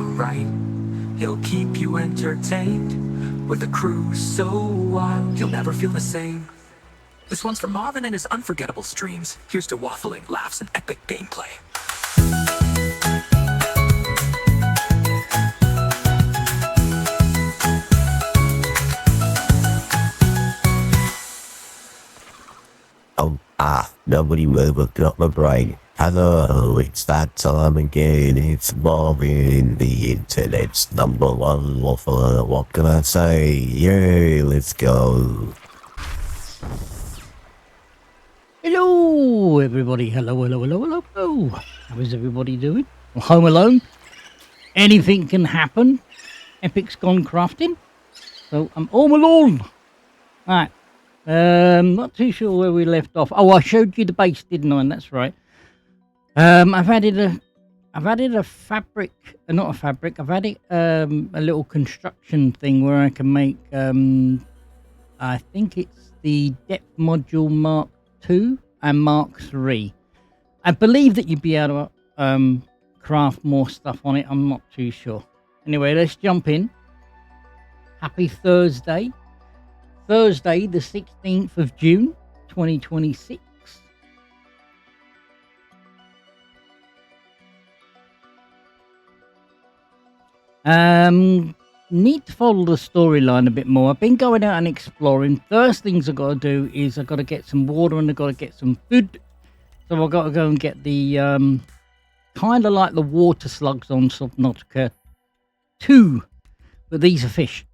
right. He'll keep you entertained with a crew so wild you'll never feel the same. This one's for Marvin and his unforgettable streams. Here's to waffling, laughs, and epic gameplay. Nobody ever got my brain. Hello, it's that time again. It's Marvin, the internet's #1 waffler. What can I say? Yay, let's go. Hello, everybody. Hello. How is everybody doing? Well, home alone. Anything can happen. Epic's gone crafting. So I'm home alone. Alright. Not too sure where we left off. Oh, I showed you the base, didn't I? And that's right. I've added a fabric, not a fabric. I've added a little construction thing where I can make. I think it's the depth module Mark II and Mark III. I believe that you'd be able to craft more stuff on it. I'm not too sure. Anyway, let's jump in. Happy Thursday. Thursday, the 16th of June, 2026. Need to follow the storyline a bit more. I've been going out and exploring. First things I've got to do is I've got to get some water and I've got to get some food. So I've got to go and get the, kind of like the water slugs on Subnautica 2. But these are fish.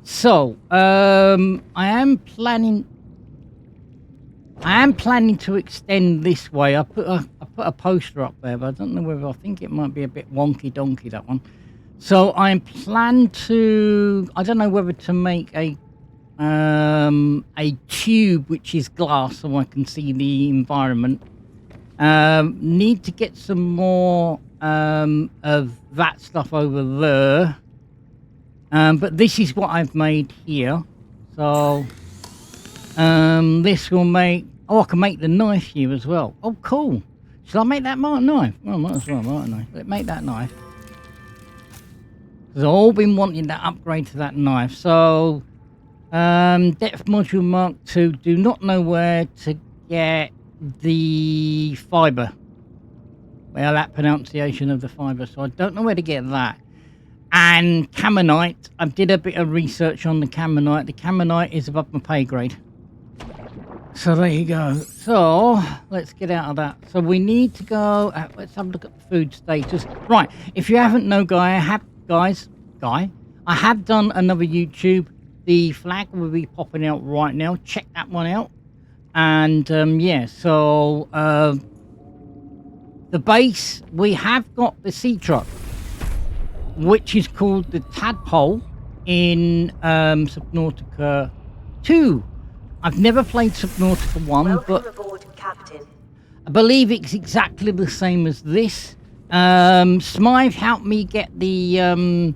So, I am planning to extend this way. I put a poster up there, but I don't know whether I think it might be a bit wonky donkey, that one. So I plan to, I don't know whether to make a tube which is glass so I can see the environment. Need to get some more of that stuff over there. But this is what I've made here. So this will make, oh, I can make the knife here as well. Oh, cool. Shall I make that knife? Well, I might as well, mightn't I? Let's make that knife. Because I've all been wanting that upgrade to that knife. So depth module Mark II. Do not know where to get the fiber. Well, that pronunciation of the fiber. So I don't know where to get that. And Camonite. I did a bit of research on the Camonite. The Camonite is above my pay grade. So there you go. So let's get out of that. So we need to go. Let's have a look at the food status. Right. If you haven't known, I have done another YouTube. The flag will be popping out right now. Check that one out. And yeah. So the base, we have got the sea truck, which is called the Tadpole in Subnautica 2. I've never played Subnautica 1, Welcome but aboard, Captain. I believe it's exactly the same as this. Smythe helped me get the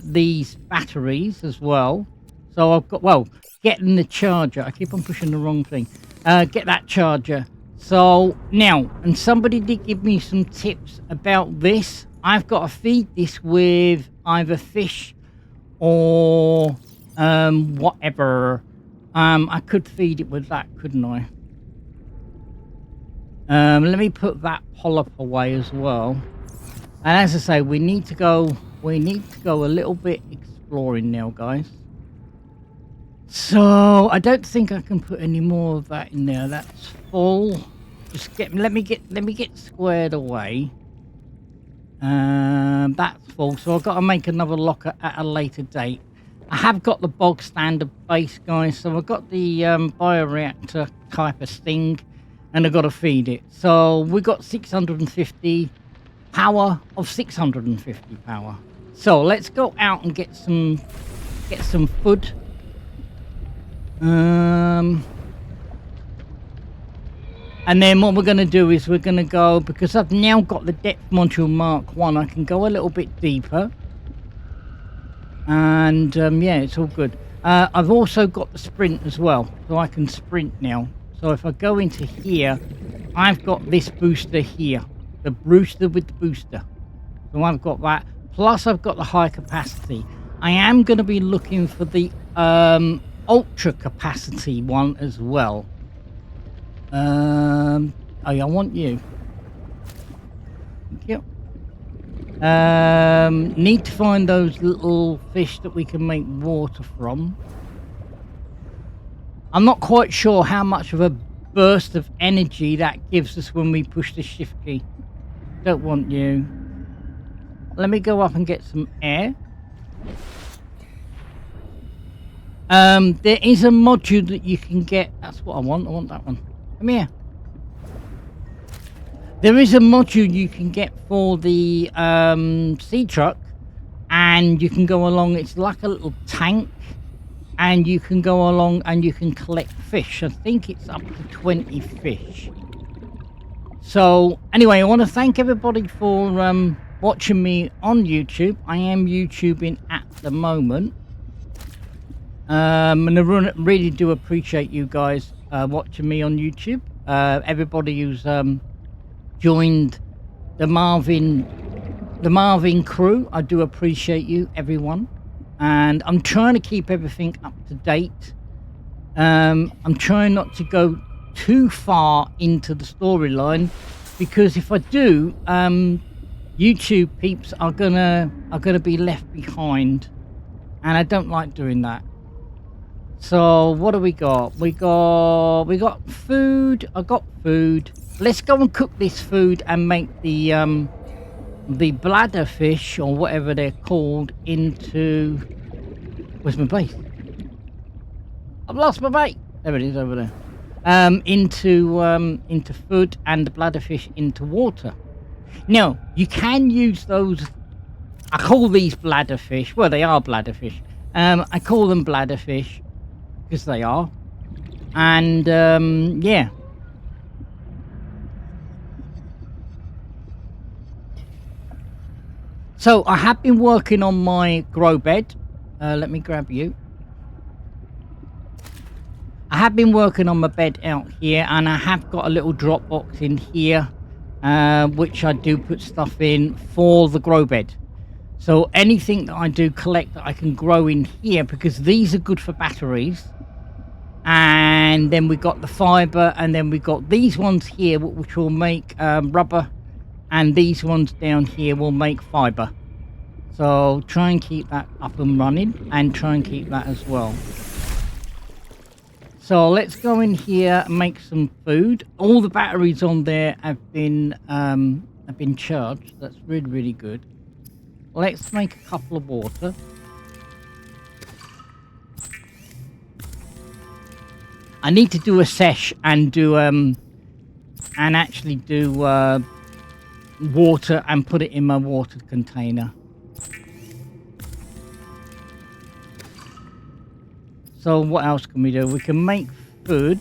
these batteries as well. So I've got, well, getting the charger. I keep on pushing the wrong thing. Get that charger. So now, and somebody did give me some tips about this. I've got to feed this with either fish or whatever. I could feed it with that, couldn't I? Let me put that polyp away as well. And as I say, we need to go a little bit exploring now, guys. So I don't think I can put any more of that in there. That's full. Just let me get squared away. That's full, so I've got to make another locker at a later date. I have got the bog standard base, guys, so I've got the bioreactor type of thing, and I've got to feed it. So we got 650 power of 650 power. So let's go out and get some food. And then what we're going to do is we're going to go, because I've now got the depth module Mark I, I can go a little bit deeper. And yeah, it's all good. I've also got the sprint as well, so I can sprint now. So if I go into here, I've got this booster here, the booster with the booster. So I've got that. Plus I've got the high capacity. I am going to be looking for the ultra capacity one as well. Oh, I want you. Thank you. Need to find those little fish that we can make water from. I'm not quite sure how much of a burst of energy that gives us when we push the shift key. Don't want you. Let me go up and get some air. There is a module that you can get. That's what I want. I want that one. Come here. There is a module you can get for the sea truck, and you can go along. It's like a little tank, and you can go along and you can collect fish. I think it's up to 20 fish. So anyway, I want to thank everybody for watching me on YouTube. I am YouTubing at the moment. And I really do appreciate you guys watching me on YouTube. Everybody who's joined the Marvin crew, I do appreciate you, everyone. And I'm trying to keep everything up to date. I'm trying not to go too far into the storyline, because if I do, YouTube peeps are gonna be left behind, and I don't like doing that. So what do we got? We got food. I got food. Let's go and cook this food and make the bladder fish, or whatever they're called, into... Where's my bait? I've lost my bait. There it is, over there. Into food, and the bladder fish into water. Now you can use those. I call these bladder fish. Well, they are bladder fish. I call them bladder fish because they are. And yeah. So I have been working on my grow bed. Let me grab you. I have been working on my bed out here, and I have got a little drop box in here, which I do put stuff in for the grow bed. So anything that I do collect that I can grow in here, because these are good for batteries. And then we got the fiber, and then we got these ones here, which will make rubber, and these ones down here will make fiber. So try and keep that up and running, and try and keep that as well. So let's go in here and make some food. All the batteries on there have been charged. That's really, really good. Let's make a couple of water. I need to do a sesh and do actually do water and put it in my water container. So what else can we do? We can make food,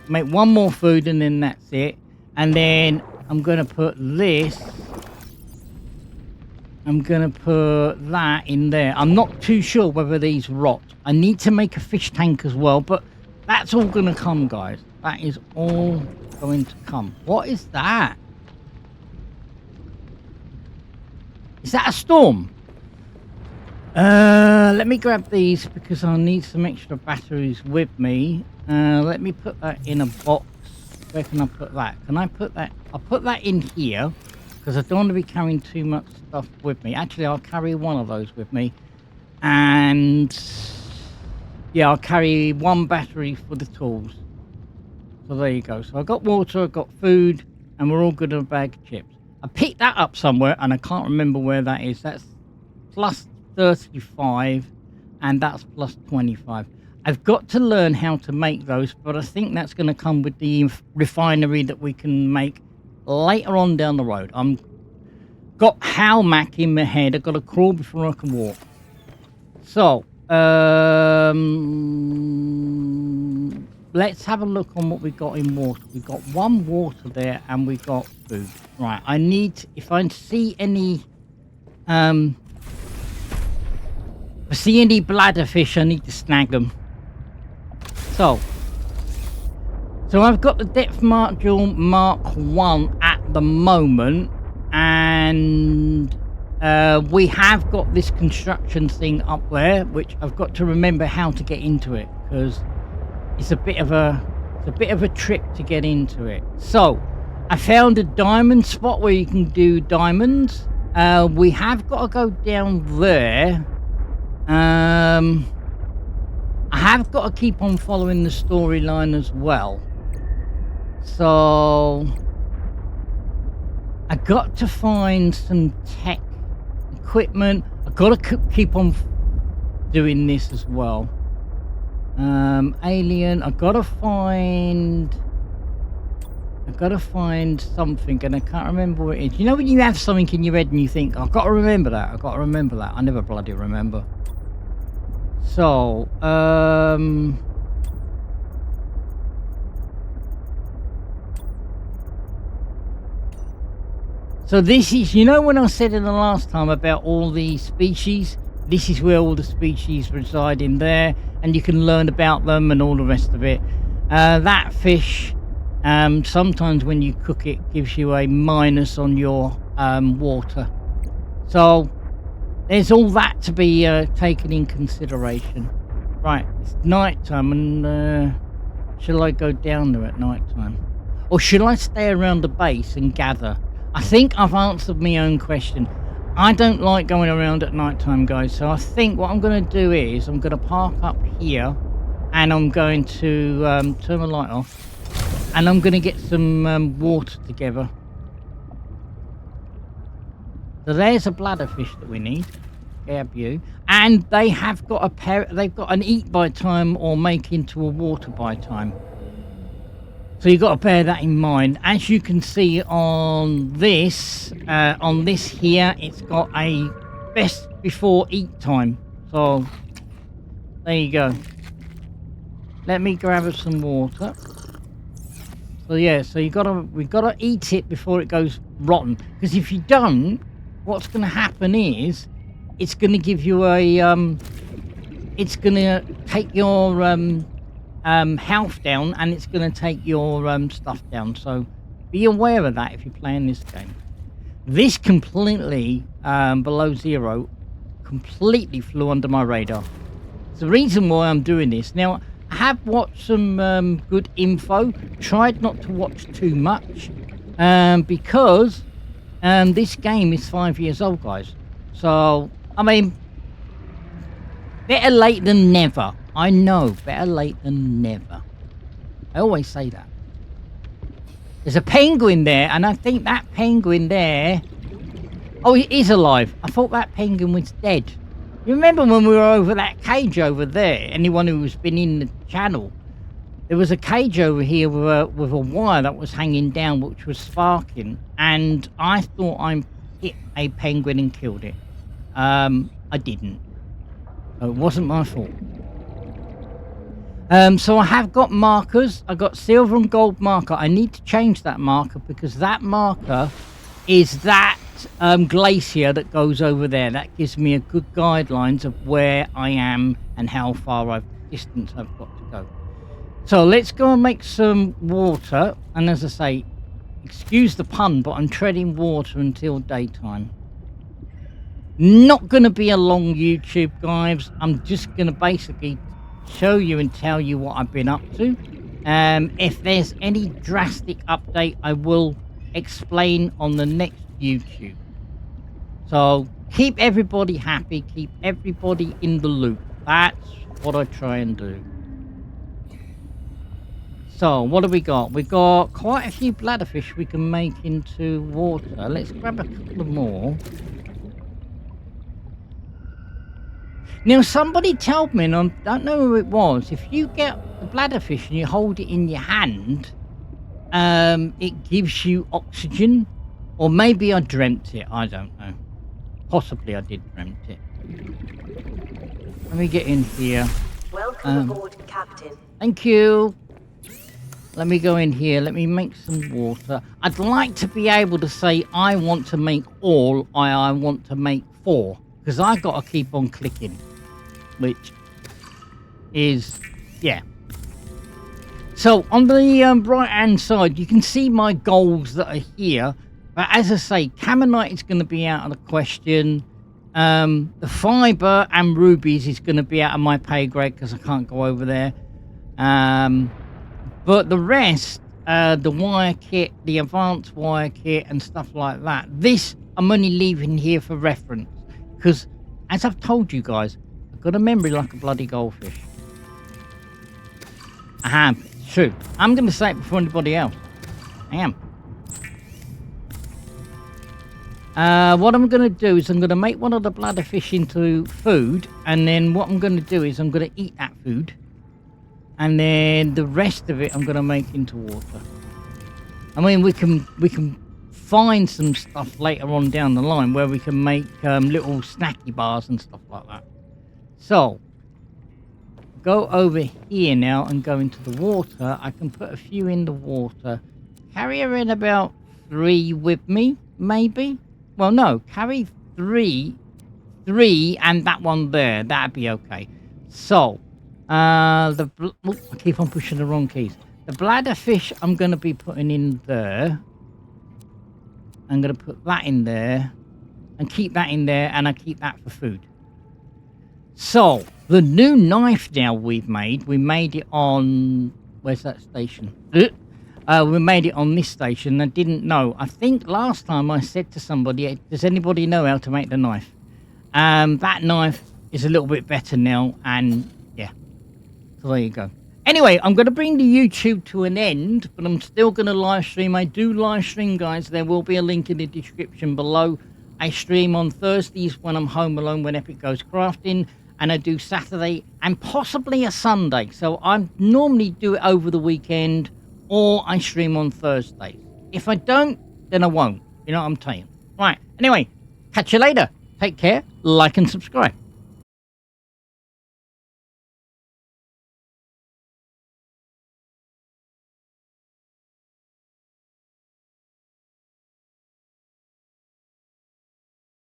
make one more food, and then that's it. And then I'm going to put this, I'm going to put that in there. I'm not too sure whether these rot. I need to make a fish tank as well, but that's all going to come, guys. That is all going to come. What is that? Is that a storm? Let me grab these because I'll need some extra batteries with me. Let me put that in a box. Where can I put that? Can I put that? I'll put that in here because I don't want to be carrying too much stuff with me. Actually, I'll carry one of those with me. And yeah, I'll carry one battery for the tools. So there you go. So I've got water, I've got food, and we're all good on a bag of chips. I picked that up somewhere and I can't remember where that is. That's plus 35 and that's plus 25. I've got to learn how to make those, but I think that's going to come with the refinery that we can make later on down the road. I'm got How Mac in my head. I've got to crawl before I can walk. So let's have a look on what we got in water. We got one water there and we got food. Right, I need, if I see any bladder fish, I need to snag them. So So I've got the depth module Mark 1 at the moment, and we have got this construction thing up there, which I've got to remember how to get into it, because it's a bit of a trip to get into it. So I found a diamond spot where you can do diamonds. We have got to go down there. I have got to keep on following the storyline as well. So I got to find some tech equipment. I got to keep on doing this as well. Alien. I gotta find something, and I can't remember what it is. You know when you have something in your head and you think, I've got to remember that. I never bloody remember. So so this is, you know when I said in the last time about all the species, this is where all the species reside in there, and you can learn about them and all the rest of it. That fish, sometimes when you cook it, gives you a minus on your water. So there's all that to be taken in consideration. Right, it's night time, and shall I go down there at night time? Or should I stay around the base and gather? I think I've answered my own question. I don't like going around at night time, guys, so I think what I'm going to do is I'm going to park up here, and I'm going to turn the light off, and I'm going to get some water together. So there's a bladderfish that we need. Grab you. And they have got a pair, they've got an eat by time or make into a water by time. So you've got to bear that in mind. As you can see on this here, it's got a best before eat time. So there you go. Let me grab us some water. So yeah, so we've gotta eat it before it goes rotten. Because if you don't, what's going to happen is it's going to give you a it's going to take your health down, and it's going to take your stuff down. So be aware of that if you're playing this game. This completely below zero completely flew under my radar. It's the reason why I'm doing this. Now I have watched some good info, tried not to watch too much, because this game is 5 years old, guys. So I mean, better late than never. I know, better late than never. I always say that. There's a penguin there, and I think that penguin there... Oh, it is alive. I thought that penguin was dead. You remember when we were over that cage over there? Anyone who's been in the channel, there was a cage over here with a wire that was hanging down, which was sparking, and I thought I hit a penguin and killed it. I didn't. So it wasn't my fault. So I have got markers. I got silver and gold marker. I need to change that marker, because that marker is that glacier that goes over there. That gives me a good guidelines of where I am and how far distance I've got to go. So let's go and make some water. And as I say, excuse the pun, but I'm treading water until daytime. Not going to be a long YouTube, guys. I'm just going to basically show you and tell you what I've been up to. If there's any drastic update, I will explain on the next YouTube. So keep everybody happy, keep everybody in the loop. That's what I try and do. So what have we got? We've got quite a few bladderfish we can make into water. Let's grab a couple of more. Now, somebody told me, and I don't know who it was, if you get the bladderfish and you hold it in your hand, it gives you oxygen. Or maybe I dreamt it, I don't know. Possibly I did dreamt it. Let me get in here. Welcome aboard, Captain. Thank you. Let me go in here. Let me make some water. I'd like to be able to say I want to make all, I want to make 4. Because I've got to keep on clicking. Which is, yeah. So on the right hand side, you can see my goals that are here. But as I say, Camonite is going to be out of the question. The fiber and rubies is going to be out of my pay grade because I can't go over there. But the rest, the wire kit, the advanced wire kit and stuff like that, this I'm only leaving here for reference because, as I've told you guys, I've got a memory like a bloody goldfish. I have. It's true. I'm going to say it before anybody else. I am. What I'm going to do is I'm going to make one of the bladderfish into food, and then what I'm going to do is I'm going to eat that food, and then the rest of it I'm going to make into water. I mean, we can find some stuff later on down the line where we can make little snacky bars and stuff like that. So, go over here now and go into the water. I can put a few in the water. Carry around about 3 with me, maybe. Well, no, carry three, and that one there. That'd be okay. So, I keep on pushing the wrong keys. The bladderfish I'm going to be putting in there. I'm going to put that in there, and keep that in there, and I keep that for food. So, the new knife now we made it on... Where's that station? We made it on this station. I didn't know. I think last time I said to somebody, does anybody know how to make the knife? That knife is a little bit better now, and yeah. So there you go. Anyway, I'm going to bring the YouTube to an end, but I'm still going to live stream. I do live stream, guys. There will be a link in the description below. I stream on Thursdays when I'm home alone when Epic goes crafting, and I do Saturday and possibly a Sunday. So I normally do it over the weekend, or I stream on Thursdays. If I don't, then I won't. You know what I'm saying? Right. Anyway, catch you later. Take care, like and subscribe.